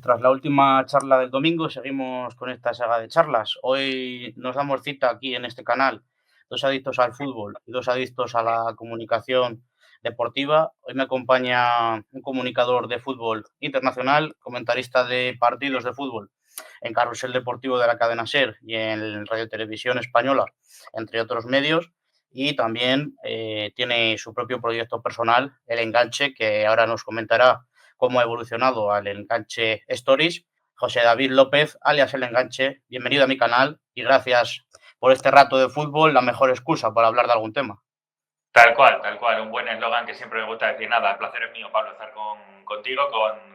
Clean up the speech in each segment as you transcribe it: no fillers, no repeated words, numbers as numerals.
tras la última charla del domingo, seguimos con esta saga de charlas. Hoy nos damos cita aquí en este canal, dos adictos al fútbol y dos adictos a la comunicación deportiva. Hoy me acompaña un comunicador de fútbol internacional, comentarista de partidos de fútbol en Carrusel Deportivo de la cadena SER y en Radio Televisión Española, entre otros medios. Y también tiene su propio proyecto personal, El Enganche, que ahora nos comentará cómo ha evolucionado al Enganche Stories. José David López, alias El Enganche, bienvenido a mi canal y gracias por este rato de fútbol, la mejor excusa para hablar de algún tema. Tal cual, un buen eslogan que siempre me gusta decir. Nada, el placer es mío, Pablo, estar contigo,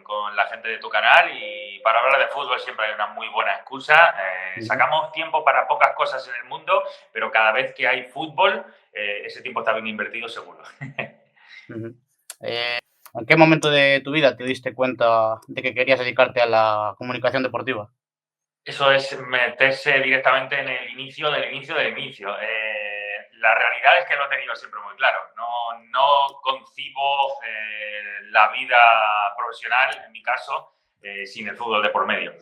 con la gente de tu canal, y para hablar de fútbol siempre hay una muy buena excusa. Ujú, Sacamos tiempo para pocas cosas en el mundo, pero cada vez que hay fútbol, ese tiempo está bien invertido seguro. ujú. Eh, ¿En qué momento de tu vida te diste cuenta de que querías dedicarte a la comunicación deportiva? Eso es meterse directamente en el inicio del inicio del inicio. La realidad es que lo he tenido siempre muy claro. No concibo la vida profesional, en mi caso, sin el fútbol de por medio.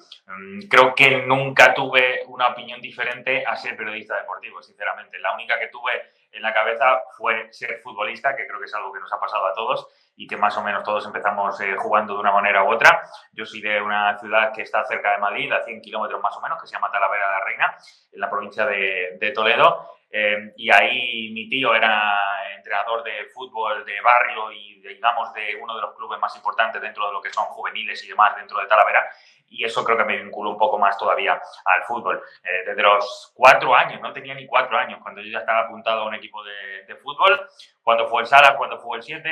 Creo que nunca tuve una opinión diferente a ser periodista deportivo, sinceramente. La única que tuve en la cabeza fue ser futbolista, que creo que es algo que nos ha pasado a todos y que más o menos todos empezamos jugando de una manera u otra. Yo soy de una ciudad que está cerca de Madrid, a 100 kilómetros más o menos, que se llama Talavera de la Reina, en la provincia de Toledo. Y ahí mi tío era entrenador de fútbol de barrio y, digamos, de uno de los clubes más importantes dentro de lo que son juveniles y demás dentro de Talavera. Y eso creo que me vinculó un poco más todavía al fútbol. Desde los 4 años, no tenía ni 4 años, cuando yo ya estaba apuntado a un equipo de fútbol, cuando fue el Sala, cuando fue el 7,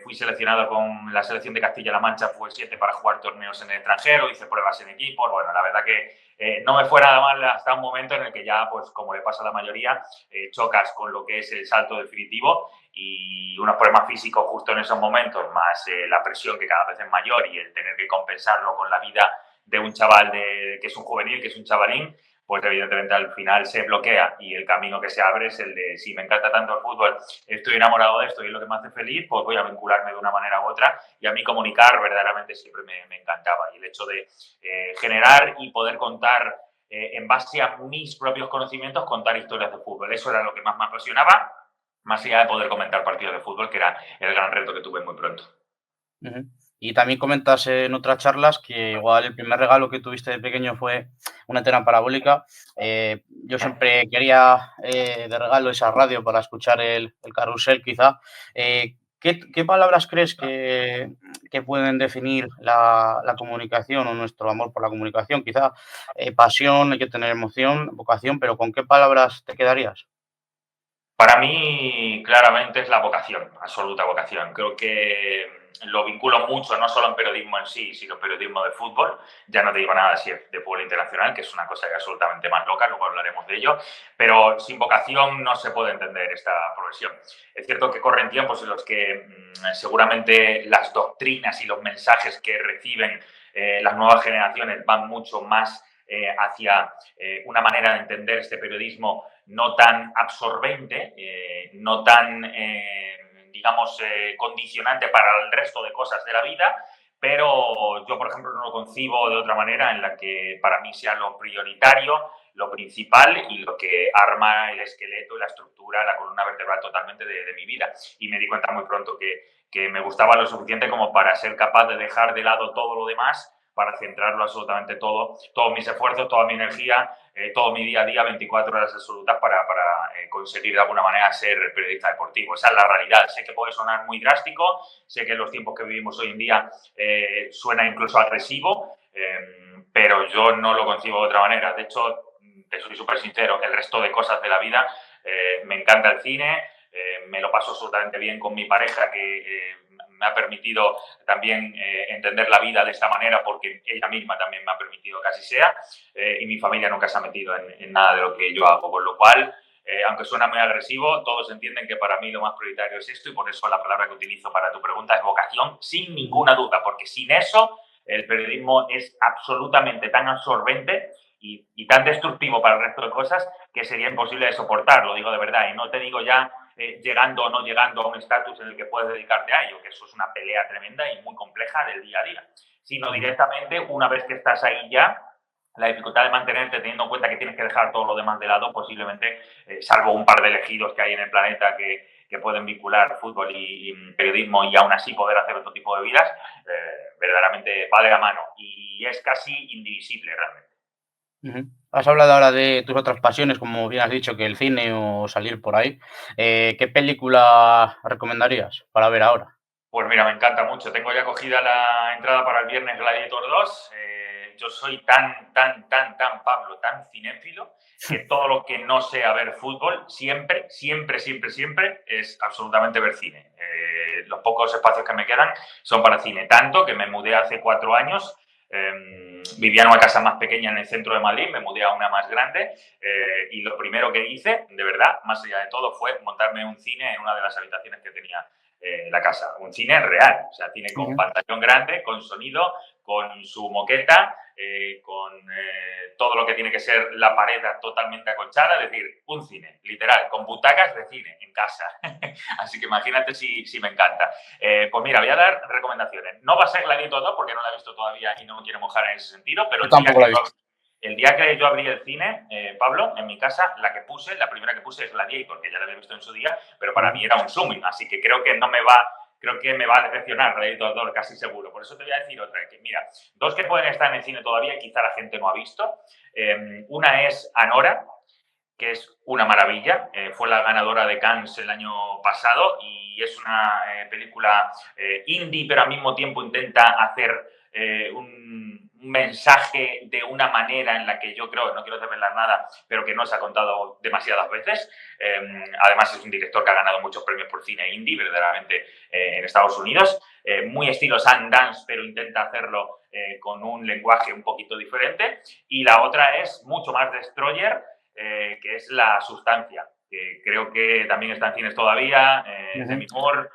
fui seleccionado con la selección de Castilla-La Mancha, fue 7 para jugar torneos en el extranjero, hice pruebas en equipos. Bueno, la verdad que no me fue nada mal hasta un momento en el que ya, pues como le pasa a la mayoría, chocas con lo que es el salto definitivo, y unos problemas físicos justo en esos momentos, más la presión que cada vez es mayor y el tener que compensarlo con la vida de un chaval que es un juvenil, que es un chavalín, pues evidentemente al final se bloquea, y el camino que se abre es el de: si me encanta tanto el fútbol, estoy enamorado de esto y es lo que me hace feliz, pues voy a vincularme de una manera u otra. Y a mí comunicar verdaderamente siempre me encantaba, y el hecho de generar y poder contar, en base a mis propios conocimientos, contar historias de fútbol, eso era lo que más me apasionaba, más allá de poder comentar partidos de fútbol, que era el gran reto que tuve muy pronto. Ujú. Y también comentas en otras charlas que igual el primer regalo que tuviste de pequeño fue una antena parabólica. Yo siempre quería de regalo esa radio para escuchar el carrusel, quizá. ¿Qué palabras crees que pueden definir la comunicación o nuestro amor por la comunicación? Quizá pasión, hay que tener emoción, vocación, pero ¿con qué palabras te quedarías? Para mí, claramente es la vocación, absoluta vocación. Creo que lo vinculo mucho, no solo en periodismo en sí, sino en periodismo de fútbol. Ya no te digo nada si es de fútbol internacional, que es una cosa que es absolutamente más loca, luego hablaremos de ello. Pero sin vocación no se puede entender esta profesión. Es cierto que corren tiempos en los que seguramente las doctrinas y los mensajes que reciben las nuevas generaciones van mucho más hacia una manera de entender este periodismo no tan absorbente, no tan, digamos, condicionante para el resto de cosas de la vida. Pero yo, por ejemplo, no lo concibo de otra manera en la que para mí sea lo prioritario, lo principal y lo que arma el esqueleto y la estructura, la columna vertebral totalmente de mi vida. Y me di cuenta muy pronto que me gustaba lo suficiente como para ser capaz de dejar de lado todo lo demás, para centrarlo absolutamente todo, todos mis esfuerzos, toda mi energía, todo mi día a día, 24 horas absolutas para conseguir de alguna manera ser periodista deportivo. Esa es la realidad. Sé que puede sonar muy drástico, sé que en los tiempos que vivimos hoy en día suena incluso agresivo, pero yo no lo concibo de otra manera. De hecho, te soy súper sincero, el resto de cosas de la vida, me encanta el cine, me lo paso absolutamente bien con mi pareja, que me ha permitido también entender la vida de esta manera, porque ella misma también me ha permitido que así sea, y mi familia nunca se ha metido en nada de lo que yo hago, con lo cual, aunque suena muy agresivo, todos entienden que para mí lo más prioritario es esto, y por eso la palabra que utilizo para tu pregunta es vocación, sin ninguna duda, porque sin eso el periodismo es absolutamente tan absorbente y tan destructivo para el resto de cosas que sería imposible de soportar, lo digo de verdad, y no te digo ya llegando o no llegando a un estatus en el que puedes dedicarte a ello, que eso es una pelea tremenda y muy compleja del día a día, sino directamente una vez que estás ahí ya, la dificultad de mantenerte teniendo en cuenta que tienes que dejar todo lo demás de lado, posiblemente, salvo un par de elegidos que hay en el planeta que pueden vincular fútbol y periodismo y aún así poder hacer otro tipo de vidas, verdaderamente va de la mano y es casi indivisible realmente. Has hablado ahora de tus otras pasiones, como bien has dicho, que el cine o salir por ahí. ¿Qué película recomendarías para ver ahora? Pues mira, me encanta mucho. Tengo ya cogida la entrada para el viernes Gladiator 2. Yo soy tan, Pablo, tan cinéfilo, que todo lo que no sea ver fútbol, siempre es absolutamente ver cine. Los pocos espacios que me quedan son para cine. Tanto que me mudé hace 4 años. Vivía en una casa más pequeña en el centro de Madrid, me mudé a una más grande y lo primero que hice, de verdad, más allá de todo, fue montarme un cine en una de las habitaciones que tenía la casa. Un cine real, o sea, cine con Ujú. pantallón grande, con sonido, con su moqueta, con todo lo que tiene que ser la pared totalmente acolchada, es decir, un cine, literal, con butacas de cine en casa. Así que imagínate si me encanta. Pues mira, voy a dar recomendaciones. No va a ser Gladiator 2 porque no la he visto todavía y no me quiero mojar en ese sentido, pero Yo tampoco la he visto. el día que yo abrí el cine, Pablo, en mi casa, la primera que puse es Gladiator, que ya la había visto en su día, pero para Ujú. mí era un zooming, así que creo que no me va, creo que me va a decepcionar Gladiator 2 casi seguro. Por eso te voy a decir otra, que mira, dos que pueden estar en el cine todavía y quizá la gente no ha visto. Una es Anora, que es una maravilla. Fue la ganadora de Cannes el año pasado y es una película indie, pero al mismo tiempo intenta hacer un mensaje de una manera en la que yo creo, no quiero desvelar nada, pero que no se ha contado demasiadas veces. Además es un director que ha ganado muchos premios por cine indie, verdaderamente, en Estados Unidos. Muy estilo Sundance, pero intenta hacerlo con un lenguaje un poquito diferente. Y la otra es mucho más Destroyer, que es La Sustancia, que creo que también está en cines todavía, Ujú. Demi Moore,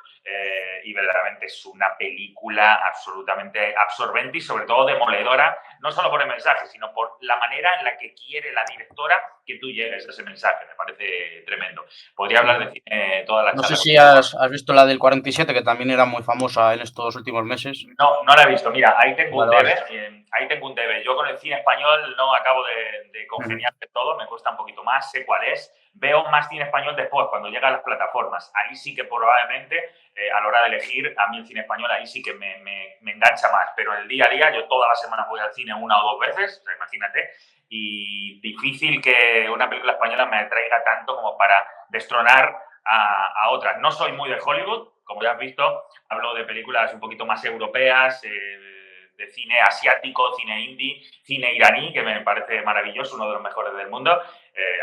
y verdaderamente es una película absolutamente absorbente y sobre todo demoledora, no solo por el mensaje, sino por la manera en la que quiere la directora que tú llegues a ese mensaje. Me parece tremendo. Podría hablar Ujú. de cine toda la No sé charla si contigo. has visto la del 47, que también era muy famosa en estos últimos meses. No, no la he visto. Mira, ahí tengo un Vale, vale. debe. Ahí tengo un debe. Yo con el cine español no acabo de Ujú. congeniar de todo, me cuesta un poquito más, sé cuál es. Veo más cine español después, cuando llega a las plataformas. Ahí sí que probablemente, a la hora de elegir, a mí el cine español ahí sí que me engancha más. Pero en el día a día, yo todas las semanas voy al cine una o dos veces, o sea, imagínate, y difícil que una película española me atraiga tanto como para destronar a otras. No soy muy de Hollywood, como ya has visto, hablo de películas un poquito más europeas, de cine asiático, cine indie, cine iraní, que me parece maravilloso, uno de los mejores del mundo.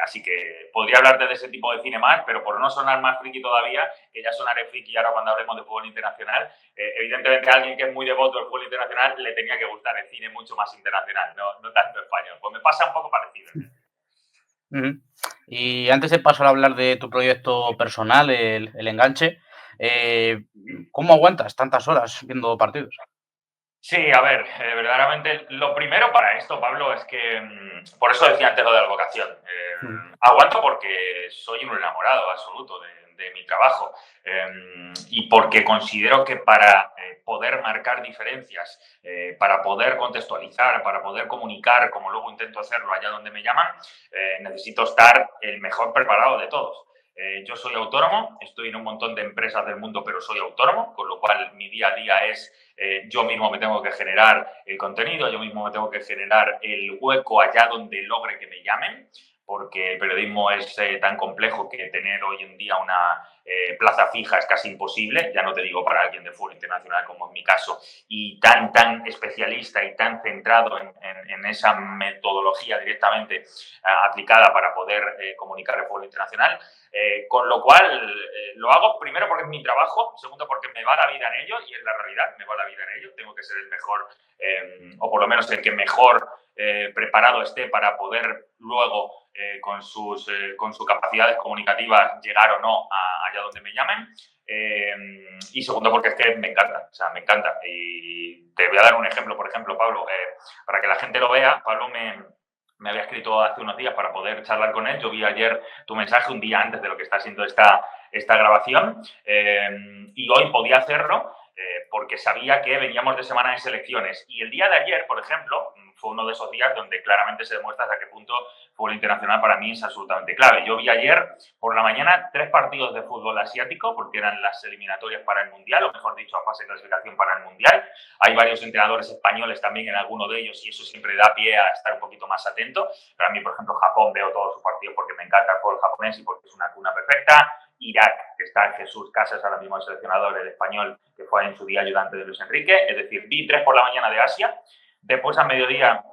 Así que podría hablarte de ese tipo de cine más, pero por no sonar más friki todavía, que ya sonaré friki ahora cuando hablemos de fútbol internacional, evidentemente a alguien que es muy devoto del fútbol internacional le tenía que gustar el cine mucho más internacional, no tanto español. Pues me pasa un poco parecido. Ujú. Y antes de pasar a hablar de tu proyecto personal, el enganche, eh, ¿cómo aguantas tantas horas viendo partidos? Sí, a ver, verdaderamente lo primero para esto, Pablo, es que, por eso decía antes lo de la vocación, Ujú. aguanto porque soy un enamorado absoluto de mi trabajo, y porque considero que para poder marcar diferencias, para poder contextualizar, para poder comunicar, como luego intento hacerlo allá donde me llaman, necesito estar el mejor preparado de todos. Yo soy autónomo, estoy en un montón de empresas del mundo, pero soy autónomo, con lo cual mi día a día es yo mismo me tengo que generar el contenido, yo mismo me tengo que generar el hueco allá donde logre que me llamen, porque el periodismo es tan complejo que tener hoy en día una plaza fija es casi imposible, ya no te digo para alguien de fútbol internacional como es mi caso, y tan especialista y tan centrado en esa metodología directamente aplicada para poder comunicar el fútbol internacional. Con lo cual, lo hago primero porque es mi trabajo, segundo porque me va la vida en ello, y es la realidad, me va la vida en ello, tengo que ser el mejor, o por lo menos el que mejor preparado esté para poder luego, con sus capacidades comunicativas, llegar o no allá donde me llamen. Y segundo porque es que me encanta, o sea, me encanta. Y te voy a dar un ejemplo, por ejemplo, Pablo, para que la gente lo vea. Pablo me había escrito hace unos días para poder charlar con él. Yo vi ayer tu mensaje un día antes de lo que está siendo esta grabación, y hoy podía hacerlo. porque sabía que veníamos de semana de selecciones. Y el día de ayer, por ejemplo, fue uno de esos días donde claramente se demuestra hasta qué punto fútbol internacional para mí es absolutamente clave. Yo vi ayer por la mañana 3 partidos de fútbol asiático, porque eran las eliminatorias para el Mundial, o mejor dicho, a fase de clasificación para el Mundial. Hay varios entrenadores españoles también en alguno de ellos y eso siempre da pie a estar un poquito más atento. Pero a mí, por ejemplo, Japón veo todos sus partidos porque me encanta el fútbol japonés y porque es una cuna perfecta. Irak, que está Jesús Casas, ahora mismo el seleccionador, el español, que fue en su día ayudante de Luis Enrique. Es decir, vi 3 por la mañana de Asia. Después, a mediodía,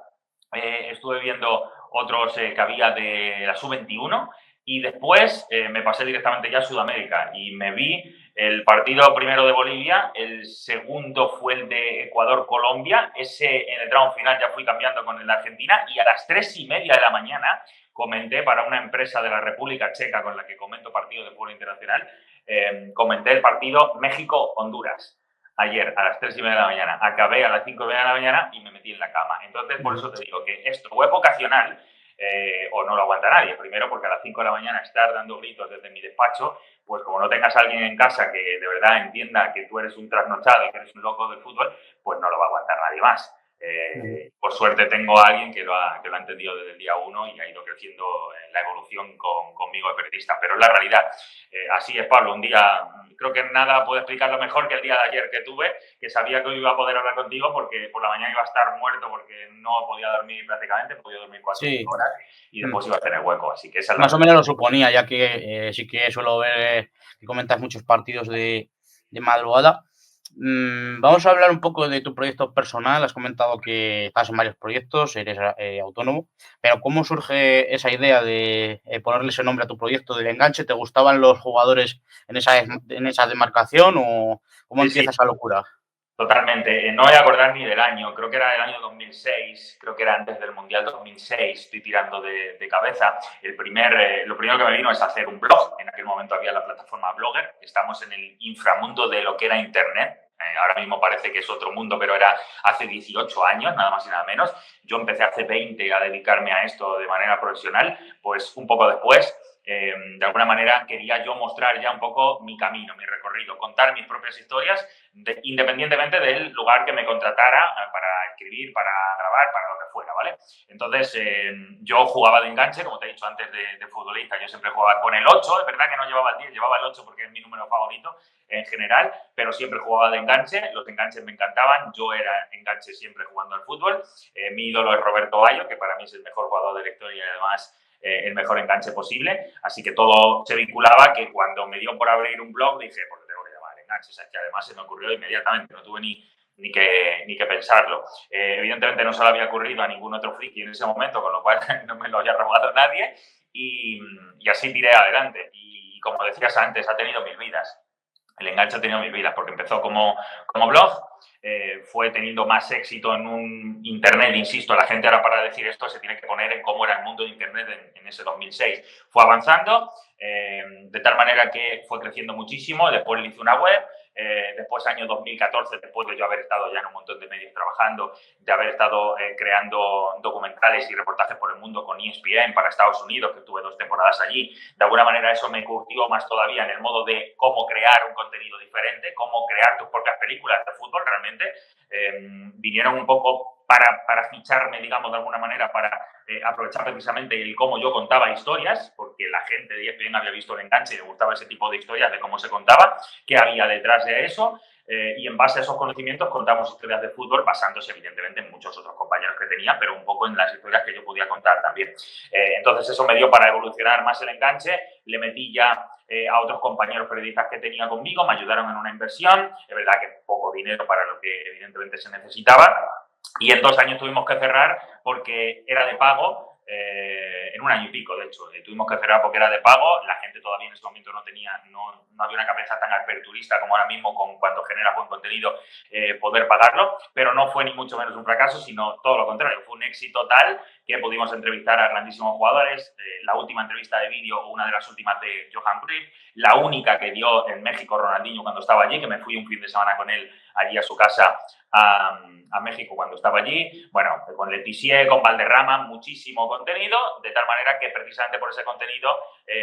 estuve viendo otros que había de la Sub-21 y después me pasé directamente ya a Sudamérica y me vi el partido primero de Bolivia, el segundo fue el de Ecuador-Colombia, ese en el tramo final ya fui cambiando con el de Argentina y a las 3:30 de la mañana comenté para una empresa de la República Checa con la que comento partidos de fútbol internacional, comenté el partido México-Honduras. Ayer a las 3:30 de la mañana, acabé a las 5:30 de la mañana y me metí en la cama. Entonces, por eso te digo que esto o es vocacional o no lo aguanta nadie. Primero, porque a las 5 de la mañana estar dando gritos desde mi despacho, pues como no tengas a alguien en casa que de verdad entienda que tú eres un trasnochado y que eres un loco del fútbol, pues no lo va a aguantar nadie más. Por suerte tengo a alguien que lo ha entendido desde el día 1 y ha ido creciendo en la evolución conmigo de periodista. Pero es la realidad. Así es, Pablo. Un día, creo que nada puede explicarlo mejor que el día de ayer que tuve, que sabía que hoy iba a poder hablar contigo porque por la mañana iba a estar muerto porque no podía dormir prácticamente, podía dormir 4 o 5 horas y después iba a tener hueco. Así que esa es Más o menos lo suponía, ya que sí que suelo ver que comentas muchos partidos de madrugada. Vamos a hablar un poco de tu proyecto personal. Has comentado que estás en varios proyectos, eres autónomo, pero ¿cómo surge esa idea de ponerle ese nombre a tu proyecto del enganche? ¿Te gustaban los jugadores en esa demarcación o cómo empieza esa locura? Totalmente. No voy a acordar ni del año. Creo que era el año 2006. Creo que era antes del Mundial 2006. Estoy tirando de cabeza. Lo primero que me vino es hacer un blog. En aquel momento había la plataforma Blogger. Estamos en el inframundo de lo que era Internet. Ahora mismo parece que es otro mundo, pero era hace 18 años, nada más y nada menos. Yo empecé hace 20 a dedicarme a esto de manera profesional. Pues un poco después, de alguna manera, quería yo mostrar ya un poco mi camino, mi recorrido, contar mis propias historias, independientemente del lugar que me contratara para escribir, para grabar, para lo que fuera, ¿vale? Entonces, yo jugaba de enganche, como te he dicho antes, de futbolista. Yo siempre jugaba con el 8, es verdad que no llevaba el 10, llevaba el 8 porque es mi número favorito en general, pero siempre jugaba de enganche. Los enganches me encantaban, yo era enganche siempre jugando al fútbol. Mi ídolo es Roberto Bayo, que para mí es el mejor jugador de la historia y además el mejor enganche posible. Así que todo se vinculaba que cuando me dio por abrir un blog dije, pues tengo que llamar enganche. O sea, que además se me ocurrió inmediatamente, no tuve ni que pensarlo. Evidentemente no se le había ocurrido a ningún otro friki en ese momento, con lo cual no me lo había robado nadie y así tiré adelante. Y como decías antes, ha tenido 1000 vidas. El enganche ha tenido 1000 vidas porque empezó como blog, fue teniendo más éxito en un Internet, insisto, la gente ahora para decir esto se tiene que poner en cómo era el mundo de Internet en ese 2006. Fue avanzando de tal manera que fue creciendo muchísimo, después le hice una web, después año 2014, después de yo haber estado ya en un montón de medios trabajando, de haber estado creando documentales y reportajes por el mundo con ESPN para Estados Unidos, que tuve 2 temporadas allí, de alguna manera eso me curtió más todavía en el modo de cómo crear un contenido diferente, cómo crear tus propias películas de fútbol realmente. Vinieron un poco para ficharme, digamos, de alguna manera, para aprovechar precisamente el cómo yo contaba historias, porque la gente de ESPN había visto el enganche y le gustaba ese tipo de historias, de cómo se contaba, qué había detrás de eso, y en base a esos conocimientos contamos historias de fútbol basándose evidentemente en muchos otros compañeros que tenía, pero un poco en las historias que yo podía contar también. Entonces eso me dio para evolucionar más el enganche, le metí ya a otros compañeros periodistas que tenía conmigo, me ayudaron en una inversión, es verdad que poco dinero para lo que evidentemente se necesitaba, y en 2 años tuvimos que cerrar porque era de pago, en 1 año y pico, de hecho. Tuvimos que cerrar porque era de pago, la gente todavía en ese momento no había una cabeza tan aperturista como ahora mismo con cuando genera buen contenido poder pagarlo, pero no fue ni mucho menos un fracaso, sino todo lo contrario, fue un éxito tal que pudimos entrevistar a grandísimos jugadores. La última entrevista de vídeo, o una de las últimas de Johan Cruyff, la única que dio en México Ronaldinho cuando estaba allí, que me fui un fin de semana con él allí a su casa a México cuando estaba allí. Bueno, con Letizier, con Valderrama, muchísimo contenido, de tal manera que precisamente por ese contenido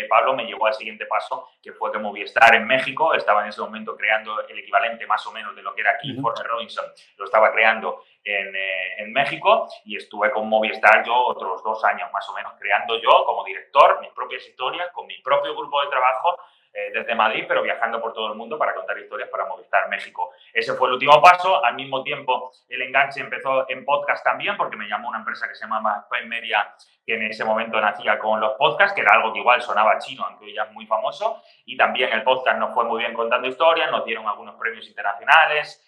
Pablo me llevó al siguiente paso, que fue que Movistar en México estaba en ese momento creando el equivalente más o menos de lo que era aquí Former Robinson, lo estaba creando en México, y estuve con Movistar yo otros 2 años más o menos creando yo como director mis propias historias con mi propio grupo de trabajo desde Madrid, pero viajando por todo el mundo para contar historias para Movistar México. Ese fue el último paso. Al mismo tiempo, el enganche empezó en podcast también, porque me llamó una empresa que se llama Spain Media, que en ese momento nacía con los podcasts, que era algo que igual sonaba chino, aunque hoy ya es muy famoso. Y también el podcast nos fue muy bien contando historias, nos dieron algunos premios internacionales,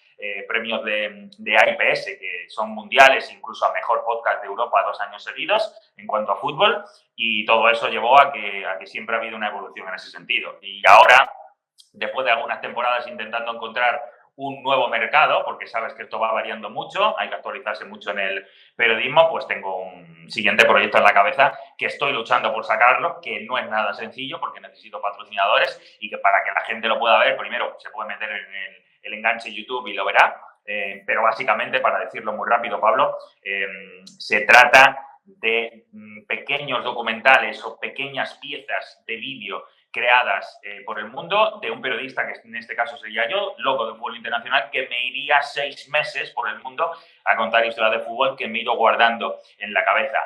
premios de AIPS, que son mundiales, incluso a mejor podcast de Europa 2 años seguidos en cuanto a fútbol, y todo eso llevó a que siempre ha habido una evolución en ese sentido. Y ahora, después de algunas temporadas intentando encontrar un nuevo mercado, porque sabes que esto va variando mucho, hay que actualizarse mucho en el periodismo, pues tengo un siguiente proyecto en la cabeza que estoy luchando por sacarlo, que no es nada sencillo porque necesito patrocinadores, y que para que la gente lo pueda ver, primero se puede meter en el enganche YouTube y lo verá, pero básicamente, para decirlo muy rápido, Pablo, se trata de pequeños documentales o pequeñas piezas de vídeo creadas por el mundo, de un periodista, que en este caso sería yo, loco de fútbol internacional, que me iría 6 meses por el mundo a contar historias de fútbol que me he ido guardando en la cabeza.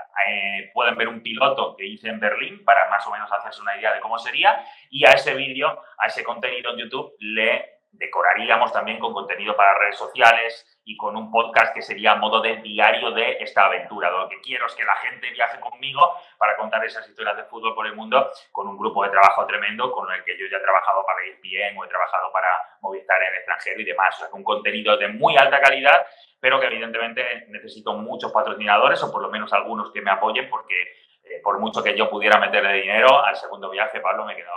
Pueden ver un piloto que hice en Berlín para más o menos hacerse una idea de cómo sería, y a ese vídeo, a ese contenido en YouTube, le decoraríamos también con contenido para redes sociales y con un podcast que sería a modo de diario de esta aventura. Lo que quiero es que la gente viaje conmigo para contar esas historias de fútbol por el mundo, con un grupo de trabajo tremendo con el que yo ya he trabajado para ESPN o he trabajado para Movistar en el extranjero y demás. O sea, un contenido de muy alta calidad, pero que evidentemente necesito muchos patrocinadores, o por lo menos algunos que me apoyen, porque por mucho que yo pudiera meterle dinero, al segundo viaje, Pablo, me he quedado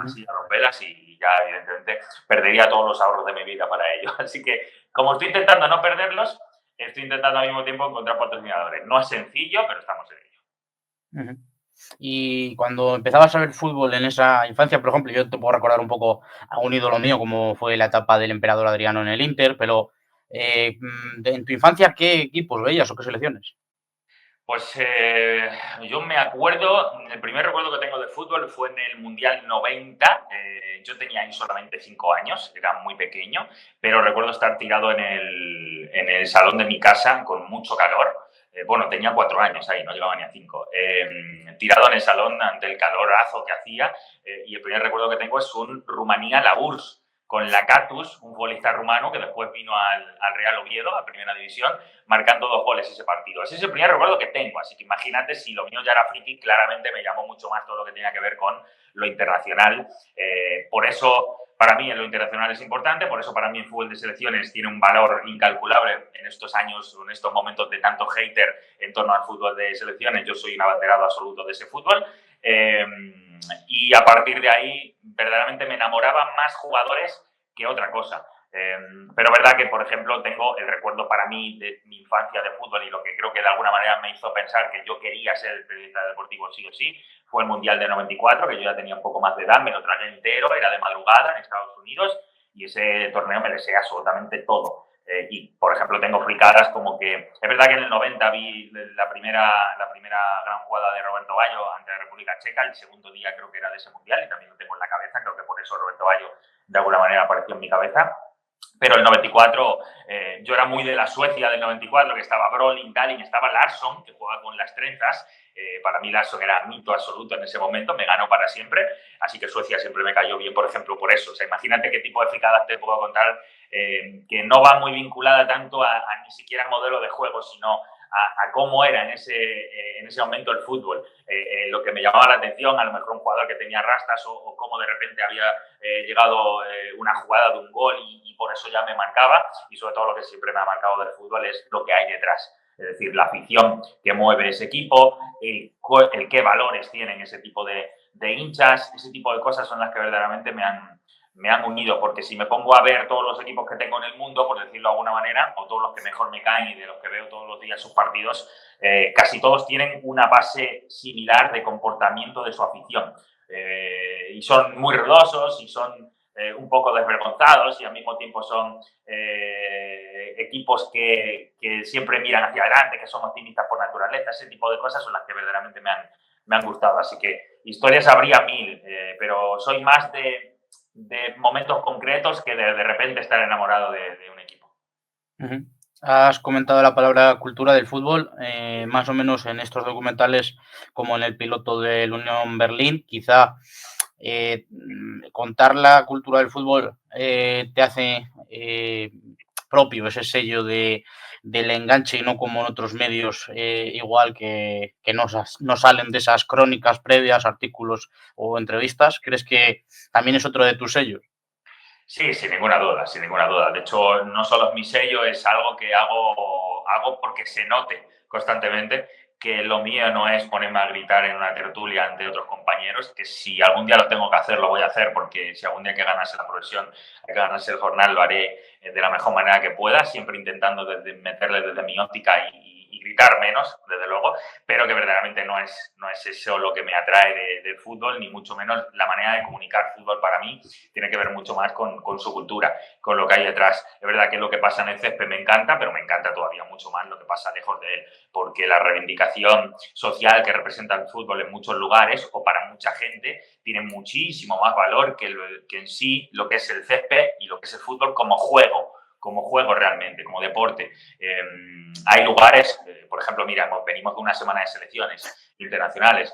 así a los velas, y ya evidentemente perdería todos los ahorros de mi vida para ello. Así que, como estoy intentando no perderlos, estoy intentando al mismo tiempo encontrar patrocinadores. No es sencillo, pero estamos en ello. Y cuando empezabas a ver fútbol en esa infancia, por ejemplo, yo te puedo recordar un poco a un ídolo mío, como fue la etapa del emperador Adriano en el Inter, pero en tu infancia, ¿qué equipos veías o qué selecciones? Pues yo me acuerdo, el primer recuerdo que tengo de fútbol fue en el Mundial 90. Yo tenía ahí solamente 5 años, era muy pequeño, pero recuerdo estar tirado en el salón de mi casa con mucho calor. Bueno, tenía 4 años ahí, no llegaba ni a 5. Tirado en el salón ante el calorazo que hacía, y el primer recuerdo que tengo es un Rumanía-La URSS, con Lakatos, un futbolista rumano que después vino al Real Oviedo, a Primera División, marcando 2 goles ese partido. Ese es el primer recuerdo que tengo, así que imagínate, si lo mío ya era friki, claramente me llamó mucho más todo lo que tenía que ver con lo internacional. Por eso, para mí, lo internacional es importante, por eso para mí el fútbol de selecciones tiene un valor incalculable en estos años, en estos momentos de tanto hater en torno al fútbol de selecciones. Yo soy un abanderado absoluto de ese fútbol. Y a partir de ahí, verdaderamente me enamoraban más jugadores que otra cosa. Pero verdad que, por ejemplo, tengo el recuerdo para mí de mi infancia de fútbol, y lo que creo que de alguna manera me hizo pensar que yo quería ser el periodista deportivo sí o sí, fue el Mundial de 94, que yo ya tenía un poco más de edad, me lo tragué entero, era de madrugada en Estados Unidos, y ese torneo me deseé absolutamente todo. Y, por ejemplo, tengo fricadas como que... Es verdad que en el 90 vi la primera gran jugada de Roberto Baggio ante la República Checa, el segundo día creo que era de ese Mundial, y también lo tengo en la cabeza, creo que por eso Roberto Baggio de alguna manera apareció en mi cabeza. Pero el 94, yo era muy de la Suecia del 94, que estaba Brolin, Dahlin, estaba Larsson, que jugaba con las trenzas. Para mí Larsson era mito absoluto en ese momento, me ganó para siempre, así que Suecia siempre me cayó bien, por ejemplo, por eso. O sea, imagínate qué tipo de fricadas te puedo contar, que no va muy vinculada tanto a ni siquiera al modelo de juego, sino a cómo era en ese momento el fútbol. Lo que me llamaba la atención, a lo mejor un jugador que tenía rastas, o cómo de repente había llegado una jugada de un gol, y por eso ya me marcaba, y sobre todo lo que siempre me ha marcado del fútbol es lo que hay detrás. Es decir, la afición que mueve ese equipo, el qué valores tienen ese tipo de hinchas, ese tipo de cosas son las que verdaderamente me me han unido, porque si me pongo a ver todos los equipos que tengo en el mundo, por decirlo de alguna manera, o todos los que mejor me caen y de los que veo todos los días sus partidos, casi todos tienen una base similar de comportamiento de su afición. Y son muy ruidosos y son un poco desvergonzados y al mismo tiempo son equipos que siempre miran hacia adelante, que son optimistas por naturaleza. Ese tipo de cosas son las que verdaderamente me han gustado. Así que historias habría mil, pero soy más de momentos concretos que de repente estar enamorado de un equipo. Ujú. Has comentado la palabra cultura del fútbol, más o menos en estos documentales, como en el piloto del Unión Berlín, quizá contar la cultura del fútbol te hace propio ese sello del enganche y no como en otros medios igual que no salen de esas crónicas previas, artículos o entrevistas. ¿Crees que también es otro de tus sellos? Sí, sin ninguna duda, sin ninguna duda. De hecho, no solo es mi sello, es algo que hago porque se note constantemente que lo mío no es ponerme a gritar en una tertulia ante otros compañeros, que si algún día lo tengo que hacer, lo voy a hacer, porque si algún día hay que ganarse la profesión, hay que ganarse el jornal, lo haré de la mejor manera que pueda, siempre intentando meterle desde mi óptica y gritar menos, desde luego, pero que verdaderamente no es eso lo que me atrae del fútbol, ni mucho menos la manera de comunicar fútbol para mí tiene que ver mucho más con su cultura, con lo que hay detrás. Es verdad que lo que pasa en el césped me encanta, pero me encanta todavía mucho más lo que pasa lejos de él, porque la reivindicación social que representa el fútbol en muchos lugares o para mucha gente tiene muchísimo más valor que en sí lo que es el césped y lo que es el fútbol como juego realmente, como deporte. Hay lugares, por ejemplo, mira, venimos de una semana de selecciones internacionales.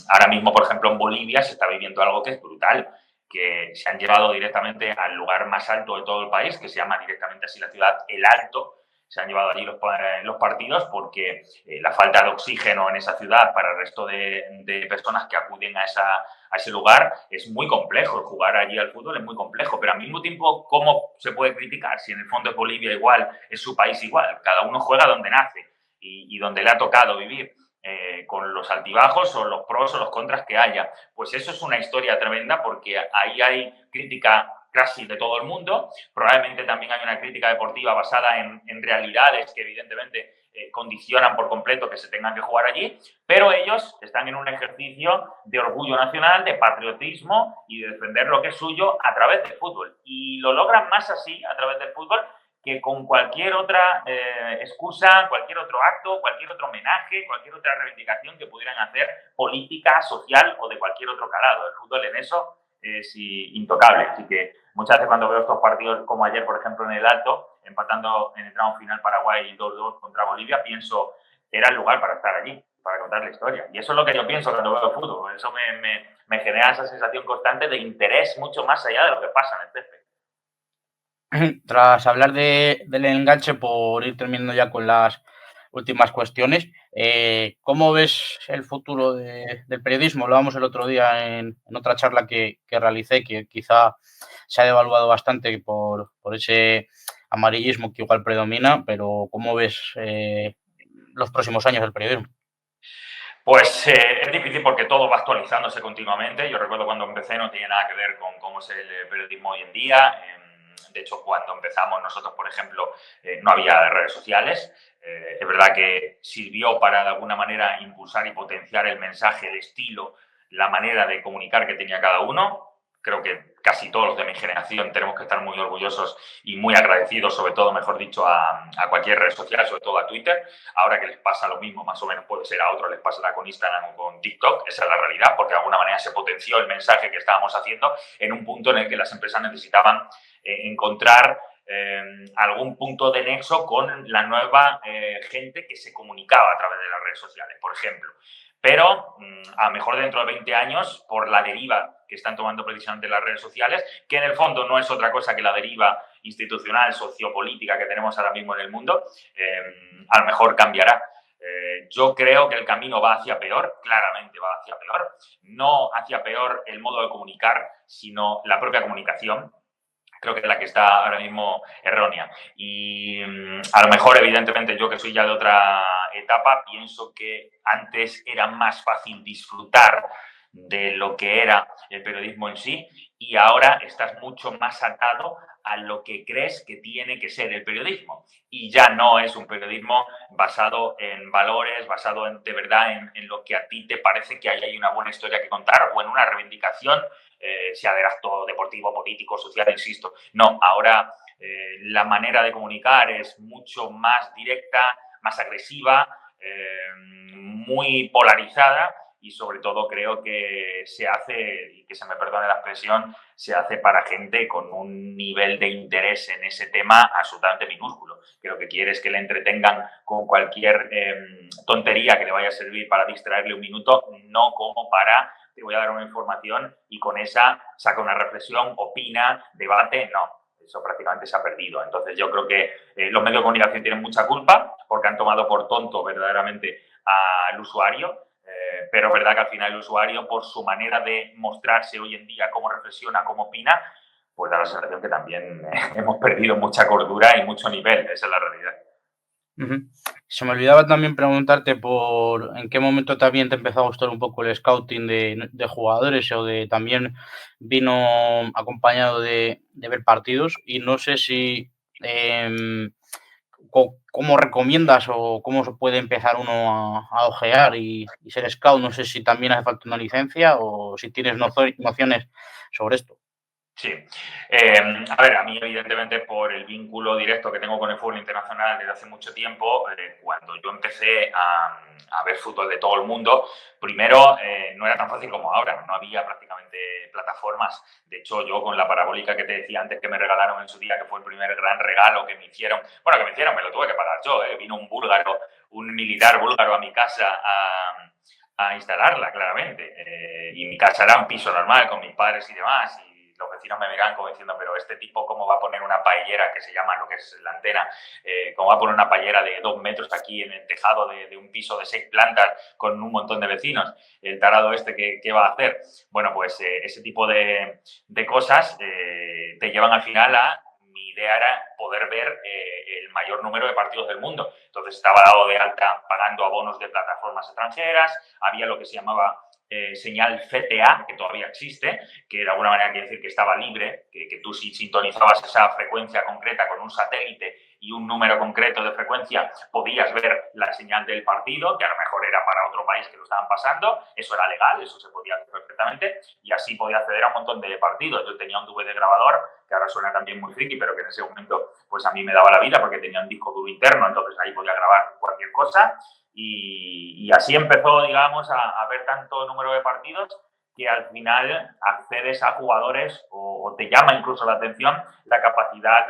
Ahora mismo, por ejemplo, en Bolivia se está viviendo algo que es brutal, que se han llevado directamente al lugar más alto de todo el país, que se llama directamente así la ciudad, El Alto. Se han llevado allí los partidos porque la falta de oxígeno en esa ciudad para el resto de personas que acuden a ese lugar es muy complejo. Jugar allí al fútbol es muy complejo, pero al mismo tiempo, ¿cómo se puede criticar si en el fondo es Bolivia igual, es su país igual? Cada uno juega donde nace y donde le ha tocado vivir. Con los altibajos o los pros o los contras que haya. Pues eso es una historia tremenda porque ahí hay crítica casi de todo el mundo. Probablemente también hay una crítica deportiva basada en realidades que evidentemente condicionan por completo que se tengan que jugar allí, pero ellos están en un ejercicio de orgullo nacional, de patriotismo y de defender lo que es suyo a través del fútbol. Y lo logran más así, a través del fútbol, que con cualquier otra excusa, cualquier otro acto, cualquier otro homenaje, cualquier otra reivindicación que pudieran hacer política, social o de cualquier otro calado. El fútbol en eso es intocable. Así que muchas veces cuando veo estos partidos como ayer, por ejemplo, en el Alto, empatando en el tramo final Paraguay 2-2 contra Bolivia, pienso, era el lugar para estar allí, para contar la historia. Y eso es lo que yo pienso cuando veo el fútbol. Eso me genera esa sensación constante de interés mucho más allá de lo que pasa en el césped. Tras hablar del enganche, por ir terminando ya con las últimas cuestiones, ¿cómo ves el futuro del periodismo? Hablábamos el otro día en otra charla que realicé, que quizá se ha devaluado bastante por ese amarillismo que igual predomina, pero ¿cómo ves los próximos años del periodismo? Pues es difícil porque todo va actualizándose continuamente. Yo recuerdo cuando empecé no tenía nada que ver con cómo es el periodismo hoy en día. De hecho, cuando empezamos nosotros, por ejemplo, no había redes sociales. Es verdad que sirvió para, de alguna manera, impulsar y potenciar el mensaje, el estilo, la manera de comunicar que tenía cada uno. Creo que casi todos los de mi generación tenemos que estar muy orgullosos y muy agradecidos, sobre todo, mejor dicho, a cualquier red social, sobre todo a Twitter. Ahora que les pasa lo mismo, más o menos puede ser a otros, les pasará con Instagram o con TikTok, esa es la realidad, porque de alguna manera se potenció el mensaje que estábamos haciendo en un punto en el que las empresas necesitaban encontrar algún punto de nexo con la nueva gente que se comunicaba a través de las redes sociales, por ejemplo. Pero a lo mejor dentro de 20 años, por la deriva que están tomando precisamente las redes sociales, que en el fondo no es otra cosa que la deriva institucional, sociopolítica que tenemos ahora mismo en el mundo, a lo mejor cambiará. Yo creo que el camino va hacia peor, claramente va hacia peor. No hacia peor el modo de comunicar, sino la propia comunicación. Creo que es la que está ahora mismo errónea. Y a lo mejor, evidentemente, yo que soy ya de otra etapa, pienso que antes era más fácil disfrutar de lo que era el periodismo en sí y ahora estás mucho más atado a lo que crees que tiene que ser el periodismo. Y ya no es un periodismo basado en valores, basado de verdad en lo que a ti te parece que hay una buena historia que contar o en una reivindicación, sea del acto deportivo, político, social, insisto. No, ahora la manera de comunicar es mucho más directa, más agresiva, muy polarizada, y sobre todo creo que se hace, y que se me perdone la expresión, se hace para gente con un nivel de interés en ese tema absolutamente minúsculo, que lo que quiere es que le entretengan con cualquier tontería que le vaya a servir para distraerle un minuto, no como para te voy a dar una información y con esa saca una reflexión, opina, debate, no. Eso prácticamente se ha perdido. Entonces yo creo que los medios de comunicación tienen mucha culpa porque han tomado por tonto verdaderamente al usuario, pero es verdad que al final el usuario, por su manera de mostrarse hoy en día, cómo reflexiona, cómo opina, pues da la sensación que también hemos perdido mucha cordura y mucho nivel. Esa es la realidad. Ujú. Se me olvidaba también preguntarte por en qué momento también te empezó a gustar un poco el scouting de jugadores o de también vino acompañado de ver partidos y no sé si cómo recomiendas o cómo se puede empezar uno a ojear y ser scout. No sé si también hace falta una licencia o si tienes nociones sobre esto. Sí. A ver, a mí evidentemente por el vínculo directo que tengo con el fútbol internacional desde hace mucho tiempo, cuando yo empecé a ver fútbol de todo el mundo, primero no era tan fácil como ahora, no había prácticamente plataformas. De hecho, yo con la parabólica que te decía antes que me regalaron en su día, que fue el primer gran regalo que me hicieron, bueno, que me hicieron, me lo tuve que pagar yo, vino un búlgaro, un militar búlgaro a mi casa a instalarla, claramente. Y mi casa era un piso normal con mis padres y demás. Y los vecinos me miran como diciendo, pero este tipo, ¿cómo va a poner una paellera, que se llama lo que es la antena? ¿Cómo va a poner una paellera de 2 metros aquí en el tejado de un piso de 6 plantas con un montón de vecinos? El tarado este, ¿qué va a hacer? Bueno, pues ese tipo de cosas te llevan al final a mi idea era poder ver el mayor número de partidos del mundo. Entonces estaba dado de alta pagando abonos de plataformas extranjeras, había lo que se llamaba señal CTA, que todavía existe, que de alguna manera quiere decir que estaba libre, que tú si sintonizabas esa frecuencia concreta con un satélite y un número concreto de frecuencia, podías ver la señal del partido, que a lo mejor era para otro país que lo estaban pasando, eso era legal, eso se podía hacer perfectamente, y así podía acceder a un montón de partidos. Yo tenía un DVD grabador, que ahora suena también muy friki, pero que en ese momento pues a mí me daba la vida porque tenía un disco duro interno, entonces ahí podía grabar cualquier cosa, y así empezó, digamos, a ver tanto número de partidos que al final accedes a jugadores o te llama incluso la atención la capacidad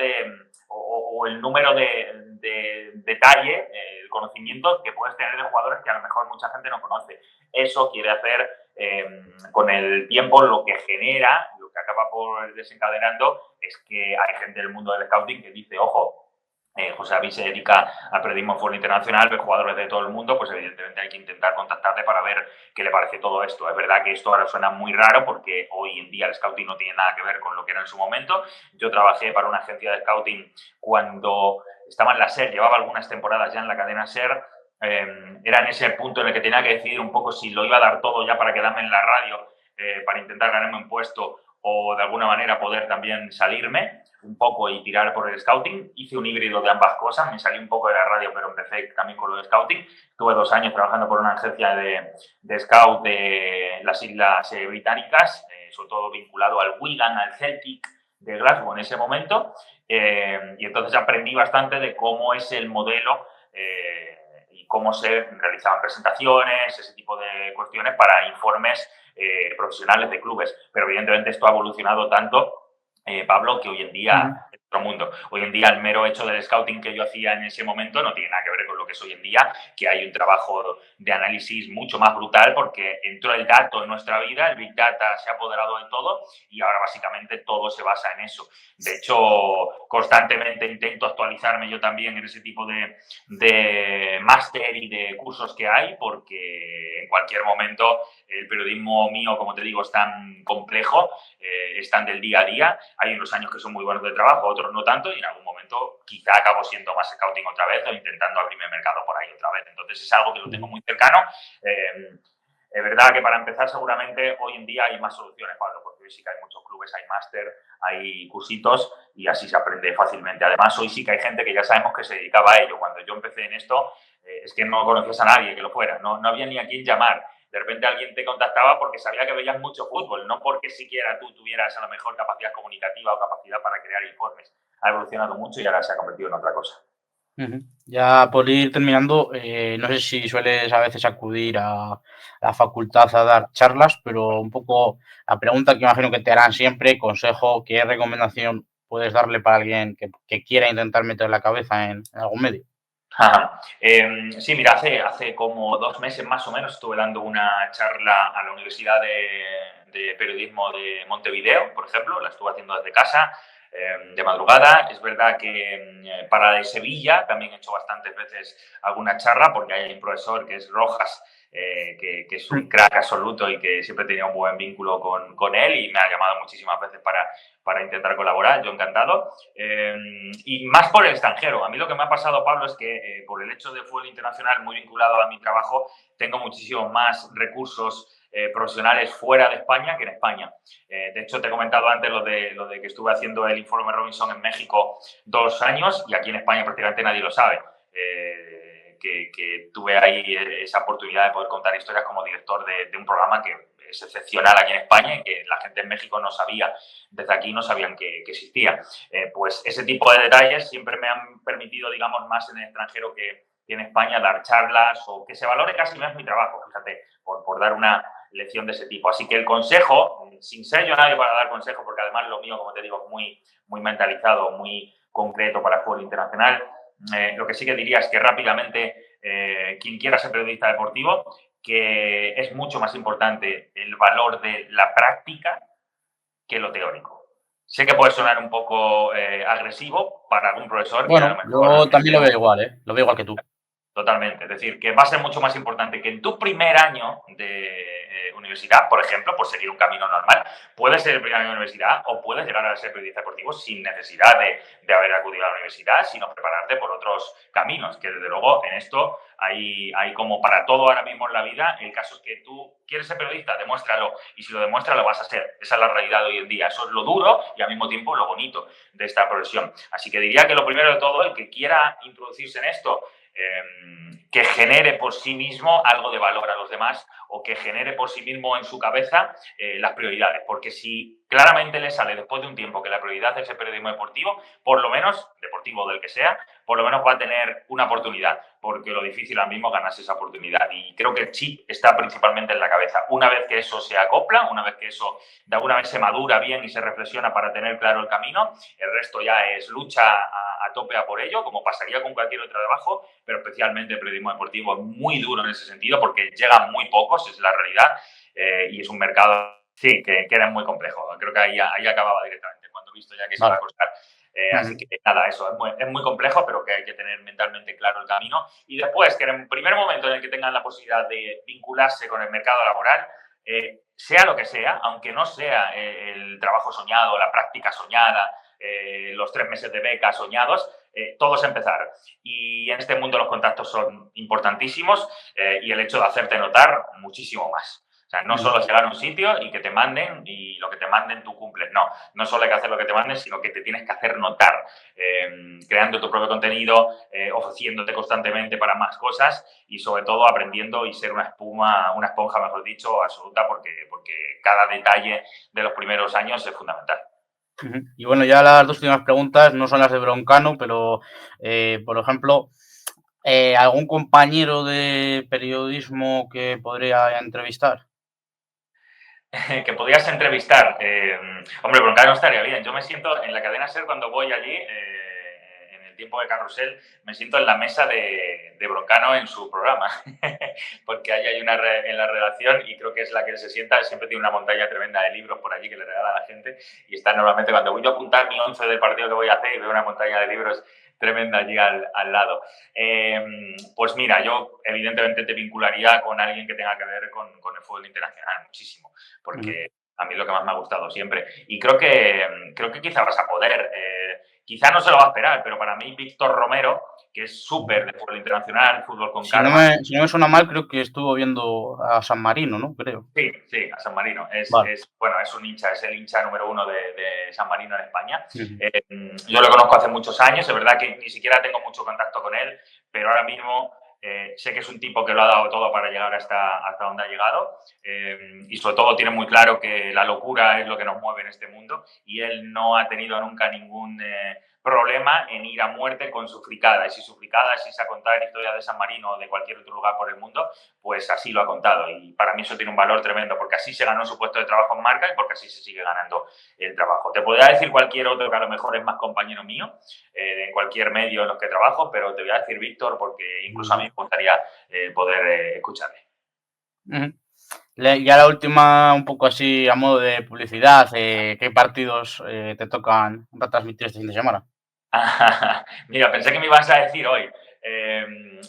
o el número de detalle, el conocimiento que puedes tener de jugadores que a lo mejor mucha gente no conoce. Eso quiere hacer con el tiempo lo que genera, lo que acaba por desencadenando es que hay gente del mundo del scouting que dice, ojo, José David se dedica al periodismo en fútbol internacional, ve jugadores de todo el mundo, pues evidentemente hay que intentar contactarle para ver qué le parece todo esto. Es verdad que esto ahora suena muy raro porque hoy en día el scouting no tiene nada que ver con lo que era en su momento. Yo trabajé para una agencia de scouting cuando estaba en la SER, llevaba algunas temporadas ya en la cadena SER, era en ese punto en el que tenía que decidir un poco si lo iba a dar todo ya para quedarme en la radio, para intentar ganarme un puesto o de alguna manera poder también salirme un poco y tirar por el scouting. Hice un híbrido de ambas cosas, me salí un poco de la radio, pero empecé también con lo de scouting. Tuve 2 años trabajando por una agencia de scout de las Islas Británicas, sobre todo vinculado al Wigan, al Celtic de Glasgow en ese momento, y entonces aprendí bastante de cómo es el modelo y cómo se realizaban presentaciones, ese tipo de cuestiones para informes profesionales de clubes. Pero evidentemente esto ha evolucionado tanto, Pablo, que hoy en día Ujú. es otro mundo. Hoy en día el mero hecho del scouting que yo hacía en ese momento no tiene nada que ver con lo que es hoy en día, que hay un trabajo de análisis mucho más brutal porque entró el dato en nuestra vida, el Big Data se ha apoderado de todo y ahora básicamente todo se basa en eso. De hecho, constantemente intento actualizarme yo también en ese tipo de máster y de cursos que hay porque en cualquier momento el periodismo mío, como te digo, es tan complejo, es tan del día a día. Hay unos años que son muy buenos de trabajo, otros no tanto, y en algún momento quizá acabo siendo más scouting otra vez o intentando abrirme mercado por ahí otra vez. Entonces es algo que lo tengo muy cercano. Es verdad que para empezar seguramente hoy en día hay más soluciones, Pablo, porque hoy sí que hay muchos clubes, hay máster, hay cursitos y así se aprende fácilmente. Además, hoy sí que hay gente que ya sabemos que se dedicaba a ello. Cuando yo empecé en esto, es que no conocías a nadie que lo fuera, no había ni a quién llamar. De repente alguien te contactaba porque sabía que veías mucho fútbol, no porque siquiera tú tuvieras a lo mejor capacidad comunicativa o capacidad para crear informes. Ha evolucionado mucho y ahora se ha convertido en otra cosa. Ya por ir terminando, no sé si sueles a veces acudir a la facultad a dar charlas, pero un poco la pregunta que imagino que te harán siempre, consejo, ¿qué recomendación puedes darle para alguien que quiera intentar meter la cabeza en algún medio? Sí, mira, hace como 2 meses más o menos estuve dando una charla a la Universidad de Periodismo de Montevideo, por ejemplo, la estuve haciendo desde casa, de madrugada. Es verdad que para de Sevilla también he hecho bastantes veces alguna charla porque hay un profesor que es Rojas, que es un crack absoluto y que siempre tenía un buen vínculo con él y me ha llamado muchísimas veces para intentar colaborar, yo encantado. Y más por el extranjero. A mí lo que me ha pasado, Pablo, es que por el hecho de fútbol internacional muy vinculado a mi trabajo, tengo muchísimos más recursos profesionales fuera de España que en España. De hecho, te he comentado antes lo de que estuve haciendo el informe Robinson en México 2 años y aquí en España prácticamente nadie lo sabe. Que tuve ahí esa oportunidad de poder contar historias como director de un programa que es excepcional aquí en España y que la gente en México no sabía, desde aquí no sabían que existía. Pues ese tipo de detalles siempre me han permitido, digamos, más en el extranjero que en España dar charlas o que se valore casi más mi trabajo, fíjate, por dar una lección de ese tipo. Así que el consejo, sin ser yo nadie para dar consejo, porque además lo mío, como te digo, es muy mentalizado, muy concreto para el fútbol internacional, lo que sí que diría es que rápidamente quien quiera ser periodista deportivo, que es mucho más importante el valor de la práctica que lo teórico. Sé que puede sonar un poco agresivo para algún profesor que a lo Bueno, mejor yo también lo veo igual, ¿eh? Lo veo igual que tú. totalmente. Es decir, que va a ser mucho más importante que en tu primer año de universidad, por ejemplo, por seguir un camino normal, puedes ser el primer año de universidad o puedes llegar a ser periodista deportivo sin necesidad de haber acudido a la universidad, sino prepararte por otros caminos, que desde luego en esto hay como para todo ahora mismo en la vida. El caso es que tú quieres ser periodista, demuéstralo, y si lo demuestras lo vas a ser. Esa es la realidad de hoy en día. Eso es lo duro y al mismo tiempo lo bonito de esta profesión. Así que diría que lo primero de todo, el que quiera introducirse en esto, que genere por sí mismo algo de valor a los demás o que genere por sí mismo en su cabeza las prioridades. Porque si claramente le sale después de un tiempo que la prioridad es el periodismo deportivo, por lo menos, deportivo del que sea, por lo menos va a tener una oportunidad, porque lo difícil ahora mismo es ganarse esa oportunidad. Y creo que el chip está principalmente en la cabeza. Una vez que eso se acopla, una vez que eso de alguna vez se madura bien y se reflexiona para tener claro el camino, el resto ya es lucha a tope a por ello, como pasaría con cualquier otro trabajo, pero especialmente el periodismo deportivo es muy duro en ese sentido porque llegan muy pocos, es la realidad, y es un mercado, sí, que era muy complejo. Creo que ahí acababa directamente, cuando he visto ya que se iba a Vale. costar. Así que nada, eso es muy complejo, pero que hay que tener mentalmente claro el camino. Y después, que en el primer momento en el que tengan la posibilidad de vincularse con el mercado laboral, sea lo que sea, aunque no sea el trabajo soñado, la práctica soñada, los 3 meses de beca soñados, todo es empezar. Y en este mundo los contactos son importantísimos y el hecho de hacerte notar muchísimo más. O sea, no solo llegar a un sitio y que te manden y lo que te manden tú cumples. No solo hay que hacer lo que te manden, sino que te tienes que hacer notar, creando tu propio contenido, ofreciéndote constantemente para más cosas y sobre todo aprendiendo y ser una esponja, mejor dicho, absoluta, porque cada detalle de los primeros años es fundamental. Y bueno, ya las dos últimas preguntas no son las de Broncano, pero, por ejemplo, ¿algún compañero de periodismo que podría entrevistar? Que podías entrevistar. Hombre, Broncano estaría bien. Yo me siento en la cadena SER cuando voy allí, en el tiempo de Carrusel, me siento en la mesa de Broncano en su programa, porque ahí hay una en la redacción y creo que es la que él se sienta. Siempre tiene una montaña tremenda de libros por allí que le regala a la gente y está normalmente cuando voy yo a apuntar mi 11 del partido que voy a hacer y veo una montaña de libros tremenda allí al lado. Pues mira, yo evidentemente te vincularía con alguien que tenga que ver con el fútbol internacional, muchísimo, porque a mí es lo que más me ha gustado siempre. Y creo que quizá vas a poder. quizá no se lo va a esperar, pero para mí Víctor Romero, que es súper de fútbol internacional, fútbol con Si no karma. me, si no me suena mal, creo que estuvo viendo a San Marino, ¿no? Creo. Sí, sí, a San Marino. Vale. Bueno, es un hincha, es el hincha número uno de San Marino en España. Ujú. Yo lo conozco hace muchos años, es verdad que ni siquiera tengo mucho contacto con él, pero ahora mismo sé que es un tipo que lo ha dado todo para llegar hasta donde ha llegado y sobre todo tiene muy claro que la locura es lo que nos mueve en este mundo y él no ha tenido nunca ningún problema en ir a muerte con su fricada. Y si su fricada es irse a contar historias de San Marino o de cualquier otro lugar por el mundo, pues así lo ha contado. Y para mí eso tiene un valor tremendo, porque así se ganó su puesto de trabajo en marca y porque así se sigue ganando el trabajo. Te podría decir cualquier otro que a lo mejor es más compañero mío, en cualquier medio en los que trabajo, pero te voy a decir Víctor, porque incluso a mí me gustaría poder escucharle. Ujú. Ya la última, un poco así a modo de publicidad, ¿qué partidos te tocan transmitir este fin de semana? Mira, pensé que me ibas a decir hoy,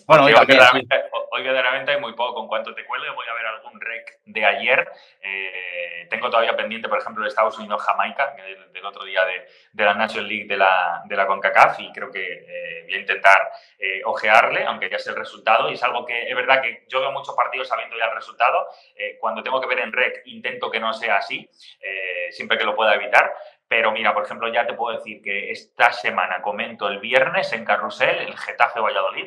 Bueno, hoy porque también, sí. hoy verdaderamente hay muy poco. En cuanto te cuelgue voy a ver algún rec de ayer. Tengo todavía pendiente, por ejemplo, de Estados Unidos-Jamaica, del otro día de la National League de la CONCACAF, y creo que voy a intentar ojearle, aunque ya sé el resultado. Y es algo que es verdad que yo veo muchos partidos sabiendo ya el resultado. Cuando tengo que ver en rec intento que no sea así, siempre que lo pueda evitar. Pero mira, por ejemplo, ya te puedo decir que esta semana comento el viernes en Carrusel el Getafe Valladolid.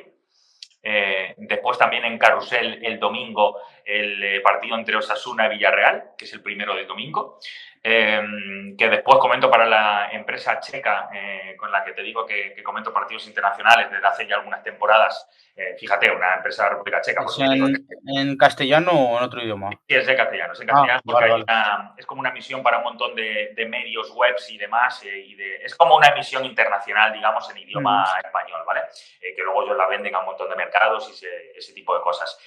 Después también en Carrusel el domingo el partido entre Osasuna y Villarreal, que es el primero del domingo. Que después comento para la empresa checa con la que te digo que comento partidos internacionales desde hace ya algunas temporadas. Fíjate, una empresa de República Checa, por ¿Es eso te digo que en castellano o en otro idioma? sí, es en Ah, castellano porque vale, vale. es como una emisión para un montón de medios, webs y demás, es como una emisión internacional, digamos, en Ujú. idioma español, ¿vale? Que luego ellos la venden a un montón de mercados y ese tipo de cosas.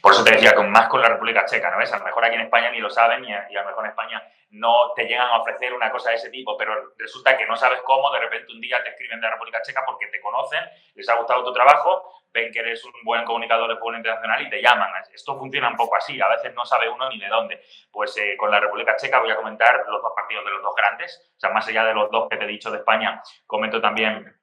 Por eso te decía, más con la República Checa, ¿no ves? A lo mejor aquí en España ni lo saben y a lo mejor en España no te llegan a ofrecer una cosa de ese tipo, pero resulta que no sabes cómo, de repente un día te escriben de la República Checa porque te conocen, les ha gustado tu trabajo, ven que eres un buen comunicador de fútbol internacional y te llaman. Esto funciona un poco así, a veces no sabe uno ni de dónde. Pues con la República Checa voy a comentar los dos partidos de los dos grandes, o sea, más allá de los dos que te he dicho de España, comento también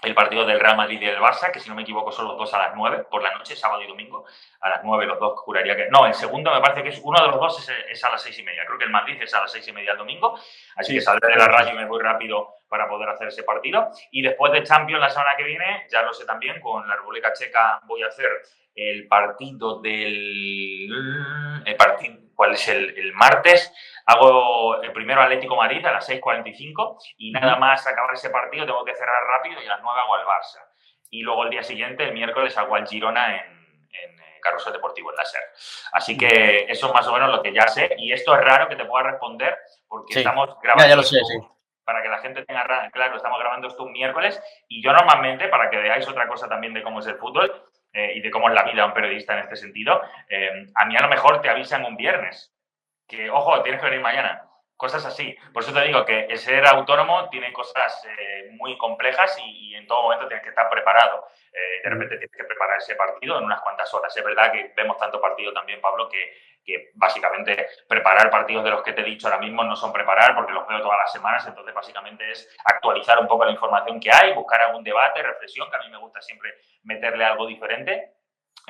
el partido del Real Madrid y del Barça, que si no me equivoco son los dos a las 9 por la noche, sábado y domingo, a las 9 los dos, juraría que... No, el segundo me parece que es uno de los dos es a las 6:30, creo que el Madrid es a las 6:30 el domingo, así que Sí, saldré de la creo que radio sí. y me voy rápido para poder hacer ese partido. Y después de Champions la semana que viene, ya lo sé también, con la República Checa voy a hacer el partido ¿cuál es el martes? Hago el primero Atlético Madrid a las 6:45 y nada Ujú. más acabar ese partido tengo que cerrar rápido y a las 9 hago al Barça. Y luego el día siguiente, el miércoles, hago al Girona en Carrusel Deportivo, en la SER. Así Ujú. que eso es más o menos lo que ya sé. Y esto es raro que te pueda responder porque Sí, estamos ya grabando lo sé, esto, sí. para que la gente tenga claro, estamos grabando esto un miércoles y yo normalmente, para que veáis otra cosa también de cómo es el fútbol y de cómo es la vida de un periodista en este sentido, a mí a lo mejor te avisan un viernes que, ojo, tienes que venir mañana. Cosas así. Por eso te digo que el ser autónomo tiene cosas muy complejas y en todo momento tienes que estar preparado. De Ujú. repente tienes que preparar ese partido en unas cuantas horas. Es verdad que vemos tanto partido también, Pablo, que básicamente preparar partidos de los que te he dicho ahora mismo no son preparar porque los veo todas las semanas, entonces básicamente es actualizar un poco la información que hay, buscar algún debate, reflexión, que a mí me gusta siempre meterle algo diferente.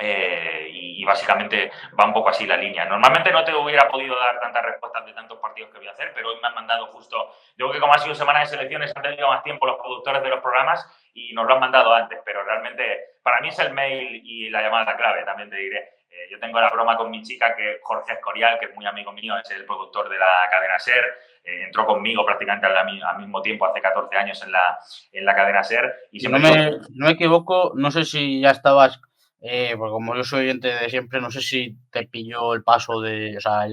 Y básicamente va un poco así la línea. Normalmente no te hubiera podido dar tantas respuestas de tantos partidos que voy a hacer, pero hoy me han mandado justo, yo creo que como ha sido semana de selecciones han tenido más tiempo los productores de los programas y nos lo han mandado antes, pero realmente para mí es el mail y la llamada clave, también te diré. Yo tengo la broma con mi chica, que Jorge Escorial, que es muy amigo mío, es el productor de la cadena SER, entró conmigo prácticamente al mismo tiempo, hace 14 años en la cadena SER, y Si no siempre digo, me equivoco, no sé si ya estabas, porque como yo soy oyente de siempre, no sé si te pilló el paso de, o sea,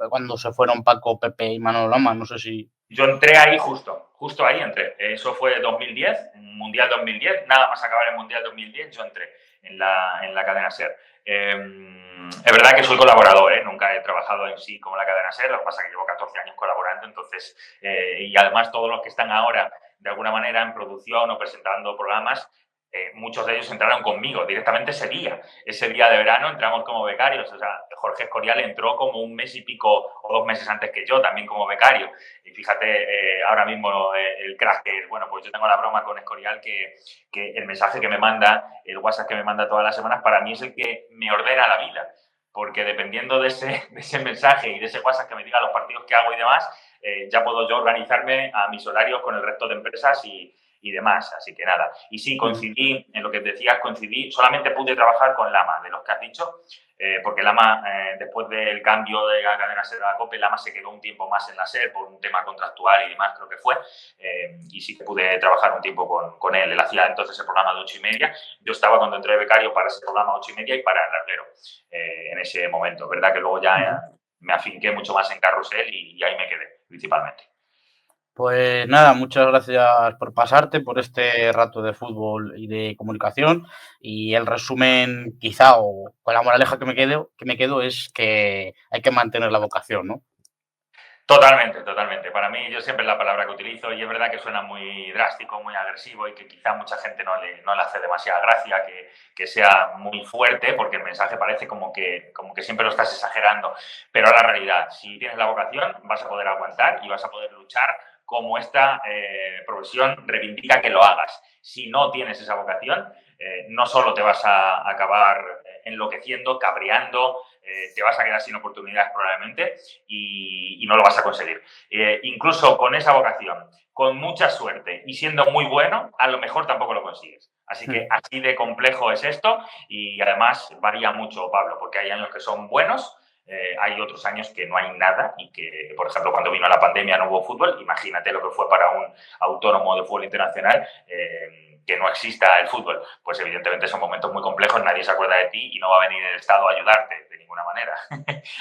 cuando se fueron Paco, Pepe y Manolo Lama, no sé si... yo entré ahí justo ahí entré. Eso fue 2010, Mundial 2010, nada más acabar el Mundial 2010, yo entré en la cadena SER. Es verdad que soy colaborador, nunca he trabajado en sí como la cadena SER, lo que pasa es que llevo 14 años colaborando, entonces, y además todos los que están ahora de alguna manera en producción o presentando programas, muchos de ellos entraron conmigo directamente ese día de verano entramos como becarios, o sea, Jorge Escorial entró como un mes y pico o 2 meses antes que yo, también como becario, y fíjate ahora mismo el crack que es, bueno, pues yo tengo la broma con Escorial que el mensaje que me manda, el WhatsApp que me manda todas las semanas, para mí es el que me ordena la vida, porque dependiendo de ese mensaje y de ese WhatsApp que me diga los partidos que hago y demás, ya puedo yo organizarme a mis horarios con el resto de empresas y demás, así que nada. Y sí, coincidí, en lo que decías, solamente pude trabajar con Lama, de los que has dicho, porque Lama, después del cambio de la cadena SER a la COPE, Lama se quedó un tiempo más en la SER por un tema contractual y demás, creo que fue, y sí que pude trabajar un tiempo con él. Él hacía entonces el programa de 8:30, yo estaba cuando entré becario para ese programa 8:30 y para el larguero, en ese momento, ¿verdad? Que luego ya me afinqué mucho más en Carrusel y ahí me quedé, principalmente. Pues nada, muchas gracias por pasarte por este rato de fútbol y de comunicación. Y el resumen, quizá, o con la moraleja que me quedo es que hay que mantener la vocación, ¿no? Totalmente, totalmente. Para mí, yo siempre es la palabra que utilizo y es verdad que suena muy drástico, muy agresivo y que quizá mucha gente no le hace demasiada gracia, que sea muy fuerte, porque el mensaje parece como que siempre lo estás exagerando. Pero la realidad, si tienes la vocación, vas a poder aguantar y vas a poder luchar como esta profesión reivindica que lo hagas. Si no tienes esa vocación, no solo te vas a acabar enloqueciendo, cabreando, te vas a quedar sin oportunidades probablemente y no lo vas a conseguir. Incluso con esa vocación, con mucha suerte y siendo muy bueno, a lo mejor tampoco lo consigues. Así que así de complejo es esto y además varía mucho, Pablo, porque hay años que son buenos, hay otros años que no hay nada y que, por ejemplo, cuando vino la pandemia no hubo fútbol, imagínate lo que fue para un autónomo de fútbol internacional que no exista el fútbol. Pues evidentemente son momentos muy complejos, nadie se acuerda de ti y no va a venir el Estado a ayudarte de ninguna manera.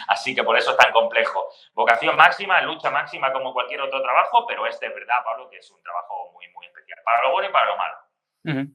Así que por eso es tan complejo. Vocación máxima, lucha máxima como cualquier otro trabajo, pero este es verdad, Pablo, que es un trabajo muy, muy especial. Para lo bueno y para lo malo.